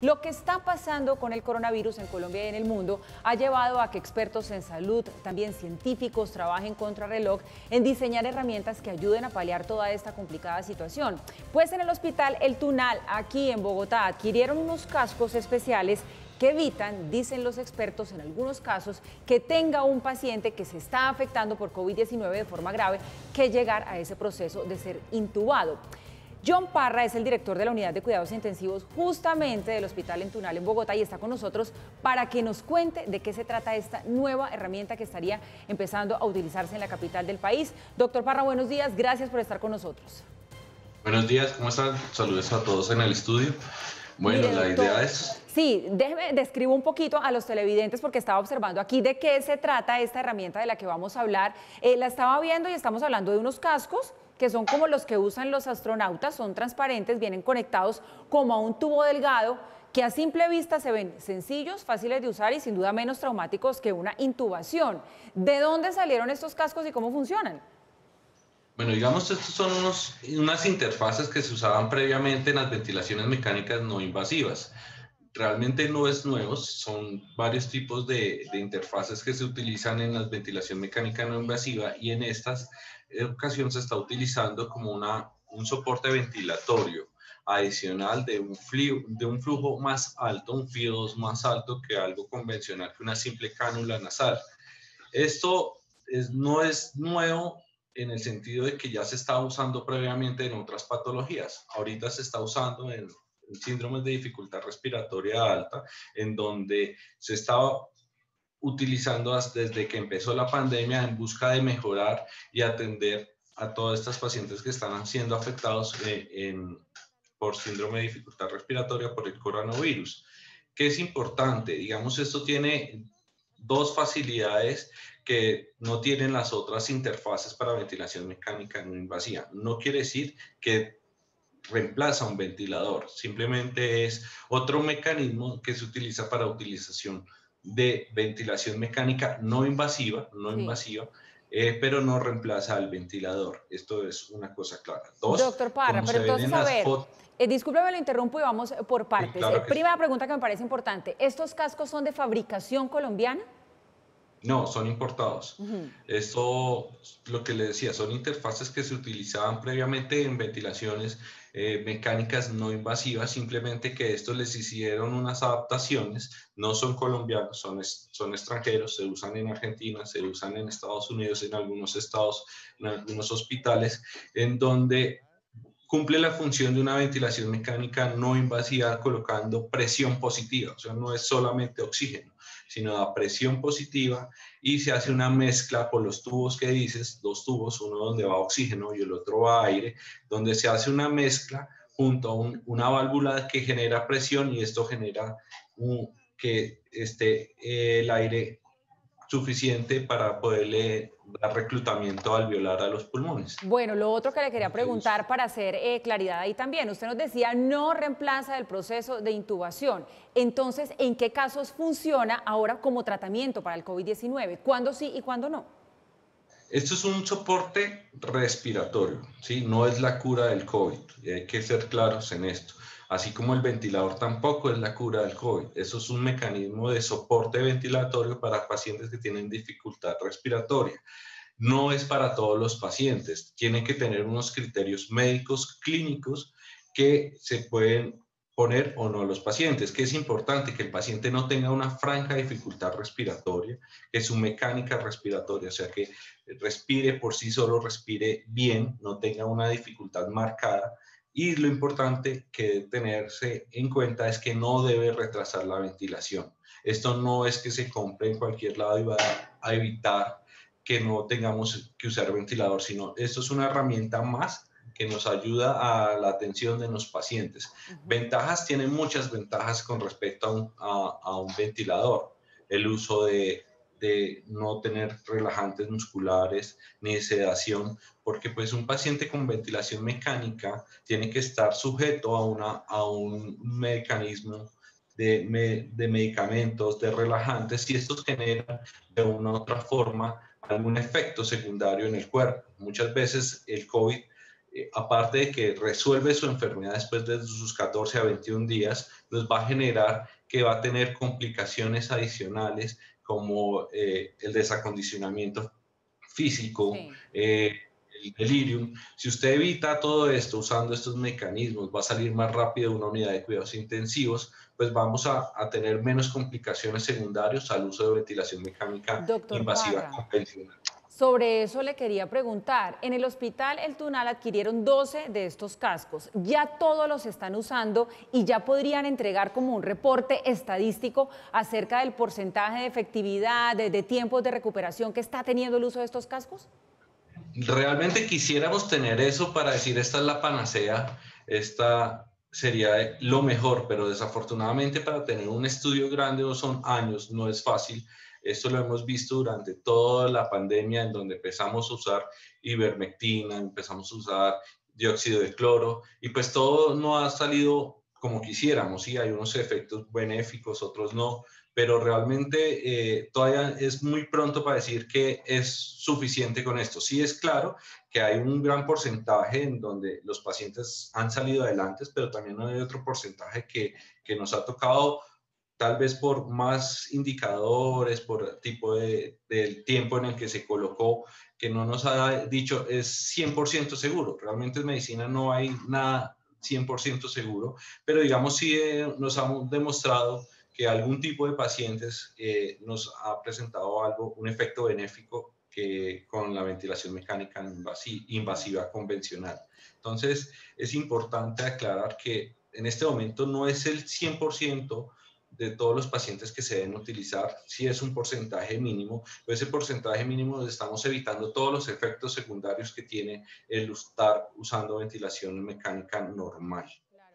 Lo que está pasando con el coronavirus en Colombia y en el mundo ha llevado a que expertos en salud, también científicos, trabajen contrarreloj en diseñar herramientas que ayuden a paliar toda esta complicada situación. Pues en el Hospital El Tunal, aquí en Bogotá, adquirieron unos cascos especiales que evitan, dicen los expertos en algunos casos, que tenga un paciente que se está afectando por COVID-19 de forma grave, que llegar a ese proceso de ser intubado. John Parra es el director de la Unidad de Cuidados Intensivos justamente del Hospital El Tunal en Bogotá y está con nosotros para que nos cuente de qué se trata esta nueva herramienta que estaría empezando a utilizarse en la capital del país. Doctor Parra, buenos días, gracias por estar con nosotros. Buenos días, ¿cómo están? Saludos a todos en el estudio. Bueno, Mire, la idea doctor, es, sí, déjeme describo un poquito a los televidentes porque estaba observando aquí de qué se trata esta herramienta de la que vamos a hablar. La estaba viendo y estamos hablando de unos cascos que son como los que usan los astronautas, son transparentes, vienen conectados como a un tubo delgado que a simple vista se ven sencillos, fáciles de usar y sin duda menos traumáticos que una intubación. ¿De dónde salieron estos cascos y cómo funcionan? bueno, digamos, estos son unas interfaces que se usaban previamente en las ventilaciones mecánicas no invasivas. Realmente no es nuevo, son varios tipos de interfaces que se utilizan en la ventilación mecánica no invasiva y en estas ocasión se está utilizando como un soporte ventilatorio adicional de un flujo más alto, un FIO2 más alto que algo convencional que una simple cánula nasal. Esto no es nuevo en el sentido de que ya se estaba usando previamente en otras patologías. Ahorita se está usando en síndromes de dificultad respiratoria alta, en donde se estaba utilizando desde que empezó la pandemia en busca de mejorar y atender a todas estas pacientes que están siendo afectados por síndrome de dificultad respiratoria por el coronavirus. ¿Qué es importante? Digamos, esto tiene dos facilidades que no tienen las otras interfaces para ventilación mecánica no invasiva. No quiere decir que reemplaza un ventilador, simplemente es otro mecanismo que se utiliza para utilización de ventilación mecánica no Sí. invasiva, pero no reemplaza al ventilador. Esto es una cosa clara. Dos, Doctor Parra, como pero se ven entonces, en a las ver, fotos, discúlpeme, lo interrumpo y vamos por sí, partes. claro que sí. Primera pregunta que me parece importante, ¿estos cascos son de fabricación colombiana? No, son importados. Ujú. Esto, lo que le decía, son interfaces que se utilizaban previamente en ventilaciones mecánicas no invasivas, simplemente que estos les hicieron unas adaptaciones, no son colombianos, son extranjeros, se usan en Argentina, se usan en Estados Unidos, en algunos estados, en algunos hospitales, en donde cumple la función de una ventilación mecánica no invasiva colocando presión positiva, o sea, no es solamente oxígeno, sino da presión positiva y se hace una mezcla por los tubos que dices, dos tubos, uno donde va oxígeno y el otro va aire, donde se hace una mezcla junto a una válvula que genera presión y esto genera que esté el aire suficiente para poderle dar reclutamiento alveolar a los pulmones. Bueno, lo otro que le quería Mucho gusto. preguntar para hacer claridad ahí también, usted nos decía no reemplaza el proceso de intubación. Entonces, ¿en qué casos funciona ahora como tratamiento para el COVID-19? ¿Cuándo sí y cuándo no? Esto es un soporte respiratorio, ¿sí? No es la cura del COVID, y hay que ser claros en esto. Así como el ventilador tampoco es la cura del COVID. Eso es un mecanismo de soporte ventilatorio para pacientes que tienen dificultad respiratoria. No es para todos los pacientes. Tienen que tener unos criterios médicos clínicos que se pueden poner o no a los pacientes, que es importante que el paciente no tenga una franca dificultad respiratoria, que su mecánica respiratoria, o sea, que respire por sí solo, respire bien, no tenga una dificultad marcada. Y lo importante que debe tenerse en cuenta es que no debe retrasar la ventilación. Esto no es que se compre en cualquier lado y va a evitar que no tengamos que usar ventilador, sino esto es una herramienta más que nos ayuda a la atención de los pacientes. Ujú. Ventajas, tiene muchas ventajas con respecto a un ventilador. El uso de no tener relajantes musculares ni de sedación, porque pues un paciente con ventilación mecánica tiene que estar sujeto a un mecanismo de medicamentos, de relajantes, y estos generan de una u otra forma algún efecto secundario en el cuerpo. Muchas veces el COVID aparte de que resuelve su enfermedad después de sus 14 a 21 días, nos va a generar que va a tener complicaciones adicionales como el desacondicionamiento físico, Sí. el delirium. Si usted evita todo esto usando estos mecanismos, va a salir más rápido de una unidad de cuidados intensivos, pues vamos a tener menos complicaciones secundarias al uso de ventilación mecánica Doctor invasiva Parra, convencional. sobre eso le quería preguntar. En el Hospital El Tunal adquirieron 12 de estos cascos. Ya todos los están usando y ya podrían entregar como un reporte estadístico acerca del porcentaje de efectividad, de tiempos de recuperación que está teniendo el uso de estos cascos. Realmente quisiéramos tener eso para decir esta es la panacea, esta sería lo mejor, pero desafortunadamente para tener un estudio grande no son años, no es fácil. Esto lo hemos visto durante toda la pandemia en donde empezamos a usar ivermectina, empezamos a usar dióxido de cloro y pues todo no ha salido como quisiéramos, sí, hay unos efectos benéficos, otros no, pero realmente todavía es muy pronto para decir que es suficiente con esto. Sí es claro que hay un gran porcentaje en donde los pacientes han salido adelante, pero también hay otro porcentaje que nos ha tocado tal vez por más indicadores, por tipo del tiempo en el que se colocó, que no nos ha dicho es 100% seguro. Realmente en medicina no hay nada 100% seguro, pero digamos sí nos han demostrado que algún tipo de pacientes nos ha presentado algo, un efecto benéfico que con la ventilación mecánica invasiva convencional. Entonces, es importante aclarar que en este momento no es el 100% de todos los pacientes que se deben utilizar, sí es un porcentaje mínimo, pero ese porcentaje mínimo estamos evitando todos los efectos secundarios que tiene el estar usando ventilación mecánica normal,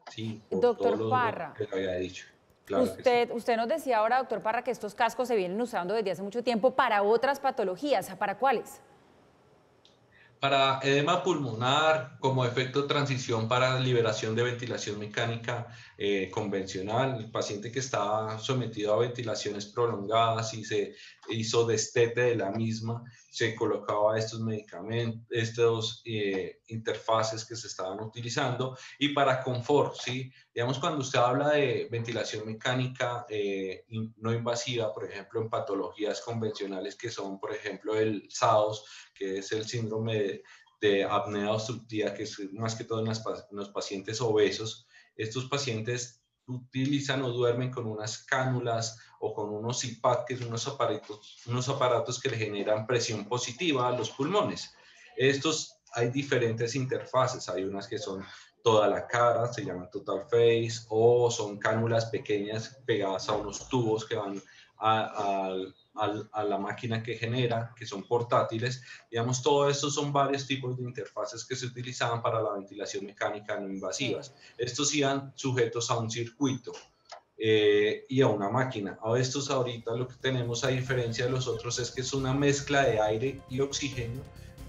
¿sí? Por todo Doctor lo Parra, que le había dicho. Claro que sí. usted nos decía ahora, doctor Parra, que estos cascos se vienen usando desde hace mucho tiempo para otras patologías. ¿Para cuáles? Para edema pulmonar, como efecto de transición para liberación de ventilación mecánica convencional, el paciente que estaba sometido a ventilaciones prolongadas y se hizo destete de la misma, se colocaba estos medicamentos, estos interfaces que se estaban utilizando. Y para confort, ¿sí? Digamos, cuando usted habla de ventilación mecánica no invasiva, por ejemplo, en patologías convencionales que son, por ejemplo, el SAOS, que es el síndrome de apnea obstructiva, que es más que todo en los pacientes obesos. Estos pacientes utilizan o duermen con unas cánulas o con unos CPAP, que son unos aparatos que le generan presión positiva a los pulmones. Estos hay diferentes interfaces, hay unas que son toda la cara, se llama Total Face, o son cánulas pequeñas pegadas a unos tubos que van a la máquina que genera, que son portátiles. Digamos, todo esto son varios tipos de interfaces que se utilizaban para la ventilación mecánica no Sí. invasivas. Estos iban sujetos a un circuito y a una máquina. A estos ahorita lo que tenemos a diferencia de los otros es que es una mezcla de aire y oxígeno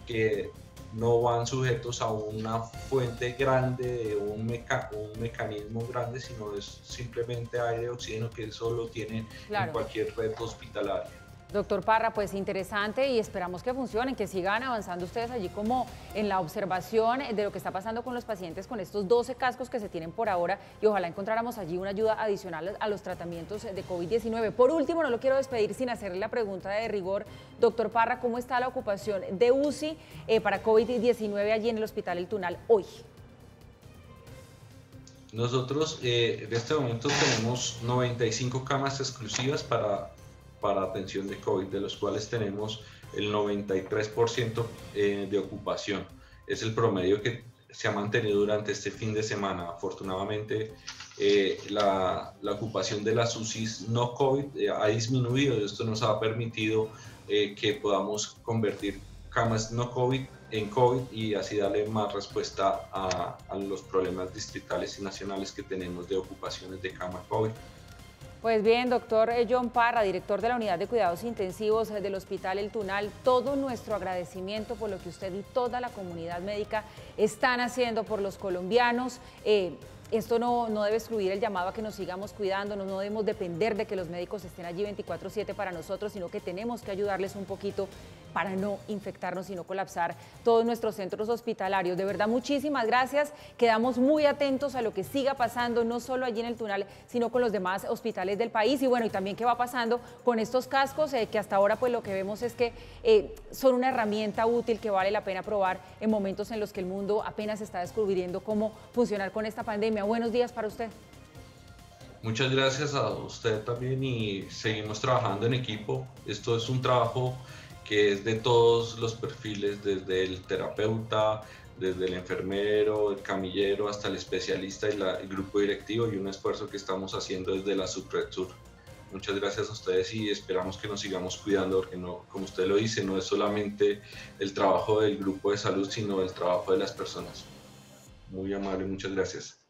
que no van sujetos a una fuente grande, de un mecanismo grande, sino es simplemente aire y oxígeno que eso lo tienen en Claro. cualquier red hospitalaria. Doctor Parra, pues interesante y esperamos que funcionen, que sigan avanzando ustedes allí como en la observación de lo que está pasando con los pacientes con estos 12 cascos que se tienen por ahora y ojalá encontráramos allí una ayuda adicional a los tratamientos de COVID-19. Por último, no lo quiero despedir sin hacerle la pregunta de rigor. Doctor Parra, ¿cómo está la ocupación de UCI para COVID-19 allí en el Hospital El Tunal hoy? Nosotros en este momento tenemos 95 camas exclusivas para atención de COVID, de los cuales tenemos el 93% de ocupación. Es el promedio que se ha mantenido durante este fin de semana. Afortunadamente, la ocupación de las UCIs no COVID ha disminuido y esto nos ha permitido que podamos convertir camas no COVID en COVID y así darle más respuesta a los problemas distritales y nacionales que tenemos de ocupaciones de cama COVID. Pues bien, doctor John Parra, director de la Unidad de Cuidados Intensivos del Hospital El Tunal, todo nuestro agradecimiento por lo que usted y toda la comunidad médica están haciendo por los colombianos. Esto no debe excluir el llamado a que nos sigamos cuidando, no debemos depender de que los médicos estén allí 24/7 para nosotros, sino que tenemos que ayudarles un poquito para no infectarnos y no colapsar todos nuestros centros hospitalarios. De verdad, muchísimas gracias. Quedamos muy atentos a lo que siga pasando, no solo allí en el Tunal, sino con los demás hospitales del país. Y bueno, y también qué va pasando con estos cascos, que hasta ahora pues lo que vemos es que son una herramienta útil que vale la pena probar en momentos en los que el mundo apenas está descubriendo cómo funcionar con esta pandemia. Buenos días para usted. Muchas gracias a usted también y seguimos trabajando en equipo. Esto es un trabajo que es de todos los perfiles, desde el terapeuta, desde el enfermero, el camillero, hasta el especialista y el grupo directivo, y un esfuerzo que estamos haciendo desde la Subred Sur. Muchas gracias a ustedes y esperamos que nos sigamos cuidando, porque no, como usted lo dice, no es solamente el trabajo del grupo de salud, sino el trabajo de las personas. Muy amable, muchas gracias.